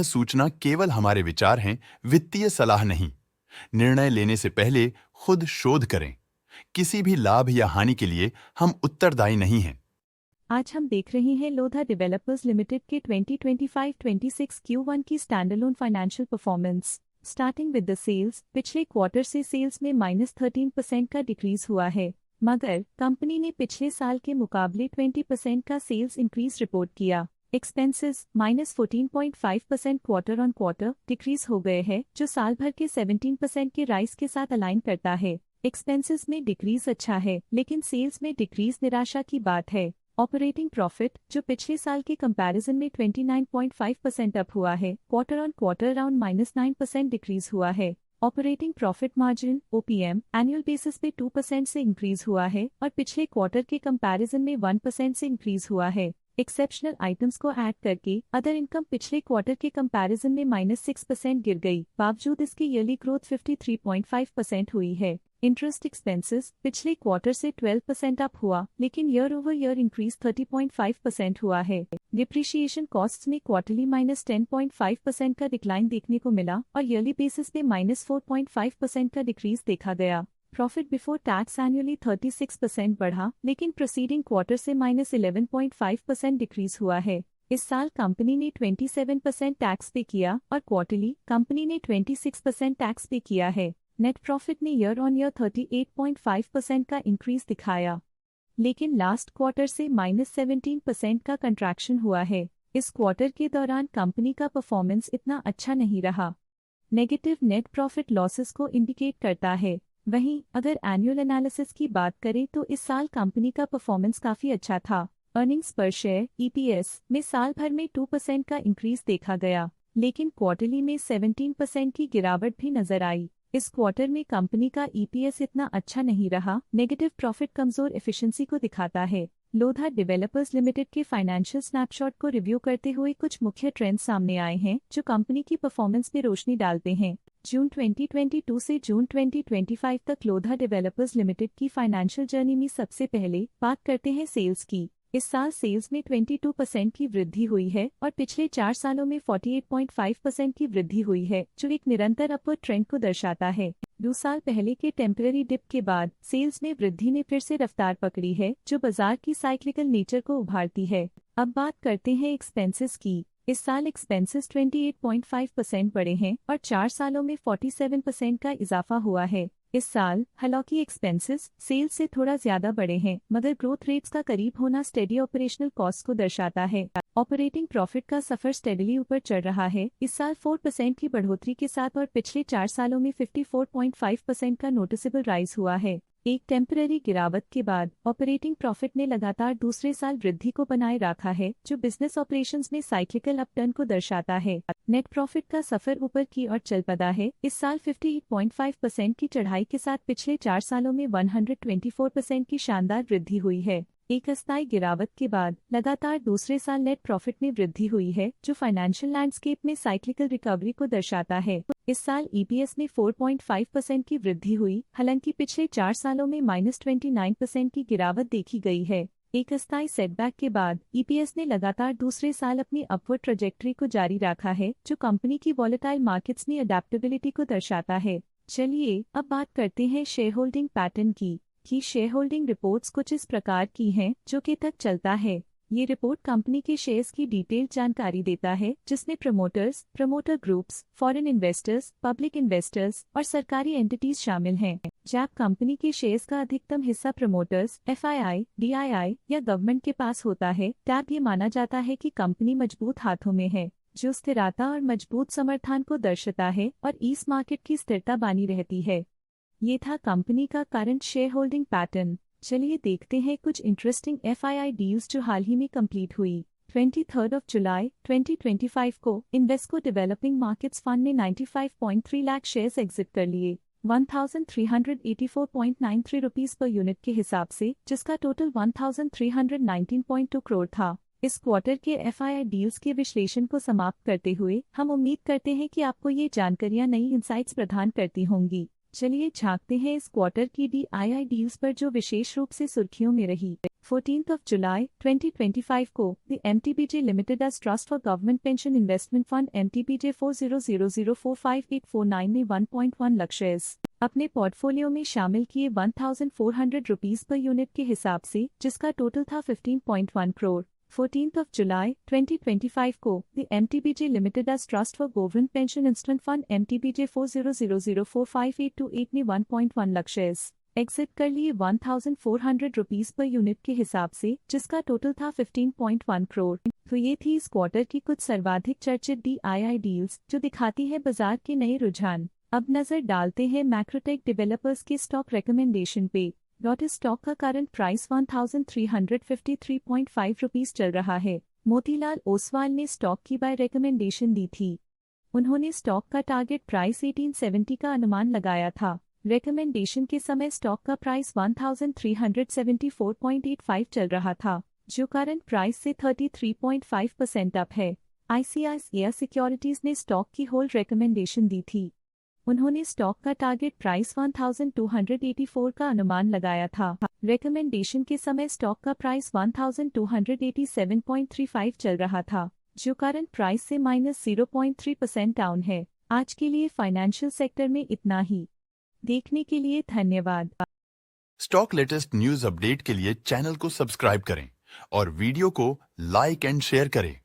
सूचना केवल हमारे विचार हैं, वित्तीय सलाह नहीं। निर्णय लेने से पहले खुद शोध करें। किसी भी लाभ या हानि के लिए हम उत्तरदायी नहीं हैं। आज हम देख रहे हैं लोधा डेवलपर्स लिमिटेड के 2025-26 Q1 की standalone financial performance. Starting with the sales, पिछले क्वार्टर से सेल्स में -13% का डिक्रीज हुआ है, मगर कंपनी ने पिछले साल के मुकाबले 20% का सेल्स इंक्रीज रिपोर्ट किया। Expenses -14.5% quarter on quarter decrease हो गए हैं, जो साल भर के 17% के राइज के साथ अलाइन करता है। एक्सपेंसेस में डिक्रीज अच्छा है, लेकिन सेल्स में डिक्रीज निराशा की बात है। ऑपरेटिंग प्रॉफिट, जो पिछले साल के कंपैरिजन में 29.5% अप हुआ है, quarter on quarter around -9% decrease हुआ है। Operating profit margin OPM annual basis पे 2% से इंक्रीज हुआ है और पिछले क्वार्टर के कंपैरिजन में 1% से इंक्रीज हुआ है। एक्सेप्शनल आइटम्स को ऐड करके अदर इनकम पिछले क्वार्टर के कंपैरिजन में -6% गिर गई, बावजूद इसकी ईयरली ग्रोथ 53.5% हुई है। इंटरेस्ट एक्सपेंसेस पिछले क्वार्टर से 12% अप हुआ, लेकिन ईयर ओवर ईयर इंक्रीज 30.5% हुआ है। डिप्रिशिएशन कॉस्ट्स में क्वार्टरली -10.5% का डिक्लाइन देखने को मिला और ईयरली बेसिस पे -4.5% का डिक्रीज देखा गया। प्रॉफिट बिफोर टैक्स एनुअली 36% बढ़ा, लेकिन प्रोसीडिंग क्वार्टर से -11.5% डिक्रीज हुआ है। इस साल कंपनी ने 27% टैक्स पे किया और क्वार्टरली कंपनी ने 26% टैक्स पे किया है। नेट प्रॉफिट ने ईयर ऑन ईयर 38.5% का इंक्रीज दिखाया, लेकिन लास्ट क्वार्टर से -17% का कंट्रैक्शन हुआ है। इस क्वार्टर के दौरान कंपनी का परफॉर्मेंस इतना अच्छा नहीं रहा। नेगेटिव नेट प्रॉफिट लॉसेस को इंडिकेट करता है। वहीं अगर एनुअल एनालिसिस की बात करें तो इस साल कंपनी का परफॉर्मेंस काफी अच्छा था। अर्निंग्स पर शेयर EPS में साल भर में 2% का इंक्रीज देखा गया, लेकिन क्वार्टरली में 17% की गिरावट भी नजर आई। इस क्वार्टर में कंपनी का EPS इतना अच्छा नहीं रहा। नेगेटिव प्रॉफिट कमजोर एफिशिएंसी को दिखाता है। लोधा डेवलपर्स लिमिटेड के फाइनेंशियल स्नैपशॉट को रिव्यू करते हुए कुछ मुख्य ट्रेंड्स सामने आए हैं, जो कंपनी की परफॉर्मेंस पे रोशनी डालते हैं। जून 2022 से जून 2025 तक लोधा डेवलपर्स लिमिटेड की फाइनेंशियल जर्नी में सबसे पहले बात करते हैं सेल्स की। इस साल सेल्स में 22% की वृद्धि हुई है और पिछले 4 सालों में 48.5% की वृद्धि हुई है, जो एक निरंतर अपवर्ड ट्रेंड को दर्शाता है। 2 साल पहले के टेम्पररी डिप के बाद सेल्स में वृद्धि ने फिर से रफ्तार पकड़ी है, जो बाजार की साइक्लिकल नेचर को उभारती है। अब बात करते हैं एक्सपेंसेस की। इस साल एक्सपेंसेस 28.5% बढ़े हैं और 4 सालों में 47% का इजाफा हुआ है। इस साल हालांकि एक्सपेंसेस सेल्स से थोड़ा ज्यादा बढ़े हैं, मगर ग्रोथ रेट्स का करीब होना स्टेडी ऑपरेशनल कॉस्ट को दर्शाता है। ऑपरेटिंग प्रॉफिट का सफर स्टेडली ऊपर चढ़ रहा है, इस साल 4% की बढ़ोतरी के साथ और पिछले 4 सालों में 54.5% का नोटिसेबल राइज हुआ है। एक टेम्पररी गिरावट के बाद ऑपरेटिंग प्रॉफिट ने लगातार दूसरे साल वृद्धि को बनाए रखा है, जो बिजनेस ऑपरेशंस में साइक्लिकल अपटर्न को दर्शाता है। नेट प्रॉफिट का सफर ऊपर की ओर चल पड़ा है, इस साल 58.5% की चढ़ाई के साथ पिछले 4 सालों में 124% की शानदार वृद्धि हुई है। एक अस्थायी गिरावट के बाद लगातार दूसरे साल नेट प्रॉफिट में वृद्धि हुई है, जो फाइनेंशियल लैंडस्केप में साइक्लिकल रिकवरी को दर्शाता है। इस साल EPS में 4.5% की वृद्धि हुई, हालांकि पिछले 4 सालों में -29% की गिरावट देखी गई है। एक अस्थायी सेटबैक के बाद EPS ने लगातार दूसरे साल अपनी अपवर्ड ट्रैजेक्टरी को जारी रखा है, जो कंपनी की वॉलेटाइल मार्केट्स में अडेप्टेबिलिटी को दर्शाता है। चलिए अब बात करते हैं शेयर होल्डिंग पैटर्न की। शेयर होल्डिंग रिपोर्ट्स कुछ इस प्रकार की हैं, जो के तक चलता है। ये रिपोर्ट कंपनी के शेयर्स की डिटेल्ड जानकारी देता है, जिसमें promoters, promoter groups, foreign investors, public investors और सरकारी एंटिटीज शामिल हैं। जब कंपनी के शेयर्स का अधिकतम हिस्सा प्रमोटर्स, FII, DII या गवर्नमेंट के पास होता है, तब ये माना जाता है कि कंपनी मजबूत हाथों में है, जो स्थिरता और मजबूत समर्थन को दर्शाता है और इस मार्केट की स्थिरता बनी रहती है। ये था कंपनी का करंट शेयर होल्डिंग पैटर्न। चलिए देखते हैं कुछ इंटरेस्टिंग FII डील्स जो हाल ही में कंप्लीट हुई। 23 जुलाई 2025 को इन्वेस्को डेवलपिंग मार्केट्स फंड ने 95.3 लाख शेयर्स एग्जिट कर लिए 1384.93 रुपीस पर यूनिट के हिसाब से, जिसका टोटल 1319.2 करोड़ था। इस क्वार्टर के FII डील्स के विश्लेषण को समाप्त करते हुए हम उम्मीद करते हैं कि आपको ये जानकारियां नई इंसाइट्स प्रदान करती होंगी। चलिए झांकते हैं इस क्वार्टर की DII डील्स पर जो विशेष रूप से सुर्खियों में रही। 14 जुलाई 2025 को the MTBJ limited as trust for government pension investment fund MTBJ 4000045849 ने 1.1 लाख शेयर्स अपने पोर्टफोलियो में शामिल किए 1400 रुपीस पर यूनिट के हिसाब से, जिसका टोटल था 15.1 करोड़। 14 जुलाई 2025 को the MTBJ limited as trust for government pension instant fund MTBJ 4000045828 ने 1.1 लाख शेयर्स एग्जिट कर लिए 1400 रुपीस पर यूनिट के हिसाब से, जिसका टोटल था 15.1 करोड़। तो ये थी इस क्वार्टर की कुछ सर्वाधिक चर्चित DII डील्स जो दिखाती है बाजार के नए रुझान। अब नजर डालते हैं मैक्रोटेक डेवलपर्स के स्टॉक रिकमेंडेशन पे। इस स्टॉक का करंट प्राइस 1353.5 रुपीस चल रहा है। मोतीलाल ओसवाल ने स्टॉक की बाय रिकमेंडेशन दी थी। उन्होंने स्टॉक का टारगेट प्राइस 1870 का अनुमान लगाया था। रिकमेंडेशन के समय स्टॉक का प्राइस 1374.85 चल रहा था, जो करंट प्राइस से 33.5% अप है। ICICI सिक्योरिटीज ने स्टॉक की होल्ड रिकमेंडेशन दी थी। उन्होंने स्टॉक का टारगेट प्राइस 1284 का अनुमान लगाया था। रिकमेंडेशन के समय स्टॉक का प्राइस 1287.35 चल रहा था, जो करंट प्राइस से -0.3% डाउन है। आज के लिए फाइनेंशियल सेक्टर में इतना ही। देखने के लिए धन्यवाद। स्टॉक लेटेस्ट न्यूज अपडेट के लिए चैनल को सब्सक्राइब करें और वीडियो को लाइक एंड शेयर करें।